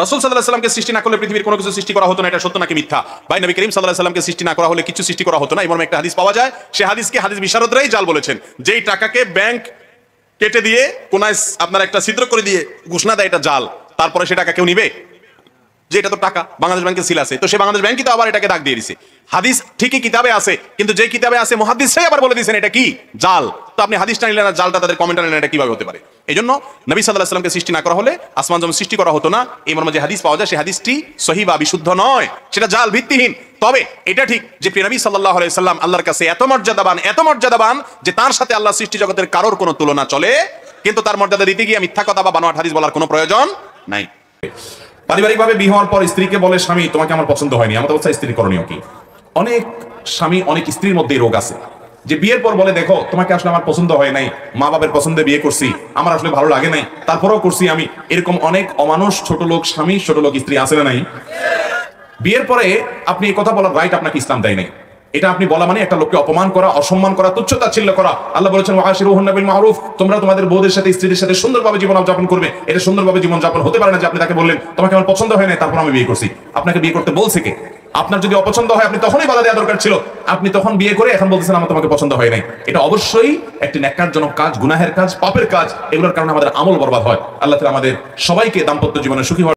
রাসূল সাল্লাল্লাহু আলাইহি ওয়াসাল্লামকে সৃষ্টি না করলে পৃথিবীর কোনো কিছু সৃষ্টি করা হতো না, এটা সত্য নাকি মিথ্যা? ভাই, নবী করিম সাল্লাল্লাহু আলাইহি ওয়াসাল্লামকে সৃষ্টি না করা হলে কিছু সৃষ্টি করা হতো না, এমন একটা হাদিস পাওয়া যায়। সে হাদিসকে হাদিস বিশারদরাই জাল বলেছেন। যেই টাকাকে ব্যাংক কেটে দিয়ে কোনায় আপনার একটা ছিদ্র করে দিয়ে ঘোষণা দেয় এটা জাল, তারপরে সে টাকা কেউ নিবে? যে এটা তো টাকা বাংলাদেশ ব্যাংকের সিল আছে, তো সে বাংলাদেশ ব্যাংকই তো আবার এটাকে দাগ দিয়ে দিছে। হাদিস ঠিকই কিতাবে আছে, কিন্তু যে কিতাবে আছে মুহাদ্দিসরাই আবার বলে দিয়েছেন এটা কি জাল। তো আপনি হাদিসটা নিলেন না, জালটা তাদের কমেন্টে নিলেন, এটা কিভাবে হতে পারে? এই জন্য নবী সাল্লাল্লাহু আলাইহি ওয়াসাল্লামকে সৃষ্টি না করা হলে আসমান জমিন সৃষ্টি করা হতো না। এই মর্মে যে হাদিস পাওয়া যায় সেই হাদিসটি সহিহ বা বিশুদ্ধ নয়, সেটা জাল, ভিত্তিহীন। তবে এটা ঠিক যে প্রিয় নবী সাল্লাল্লাহু আলাইহি ওয়াসাল্লাম আল্লাহর কাছে এত মর্যাদাবান যে তার সাথে আল্লাহ সৃষ্টি জগতের কারোর কোনো তুলনা চলে, কিন্তু তার মর্যাদা দিতে গিয়ে মিথ্যা কথা বা বানোয়াট হাদিস বলার কোনো প্রয়োজন নাই। পারিবারিকভাবে বিয়ে হওয়ার পর স্ত্রীকে বলে স্বামী তোমাকে আমার পছন্দ হয়নি, আমার অবস্থা স্ত্রীর করণীয় কি? অনেক স্বামী অনেক স্ত্রীর মধ্যে রোগ আছে যে বিয়ের পর বলে দেখো তোমাকে আসলে আমার পছন্দ হয় নাই, মা বাবার পছন্দে বিয়ে করছি, আমার আসলে ভালো লাগে নাই, তারপরেও করছি আমি। এরকম অনেক অমানুষ ছোট লোক স্বামী, ছোট লোক স্ত্রী আছে না নাই? বিয়ের পরে আপনি এই কথা বলার রাইট আপনাকে ইসলাম দেয় নাই। এটা আপনি বলা মানে একটা লোককে অপমান করা, অসম্মান করা, তুচ্ছ-তাচ্ছিল্য করা। আল্লাহ বলেছেন ওয়াশিরুহুন্না বিল মারুফ, তোমরা তোমাদের বউদের সাথে স্ত্রীদের সাথে সুন্দরভাবে জীবন যাপন করবে। এটা সুন্দরভাবে জীবন যাপন হতে পারে না যে আপনি তাকে বললেন তোমাকে আমার পছন্দ হয় না তারপর আমি বিয়ে করছি। আপনাকে বিয়ে করতে বলছে কে? আপনার যদি অপছন্দ হয় আপনি তখনই বাধা দেওয়া দরকার ছিল। আপনি তখন বিয়ে করে এখন বলতেছেন আমার তোমাকে পছন্দ হয় নাই। এটা অবশ্যই একটি ন্যাক্কারজনক কাজ, গুনাহের কাজ, পাপের কাজ। এগুলোর কারণে আমাদের আমল বরবাদ হয়। আল্লাহ তাআলা আমাদের সবাইকে দাম্পত্য জীবনে সুখী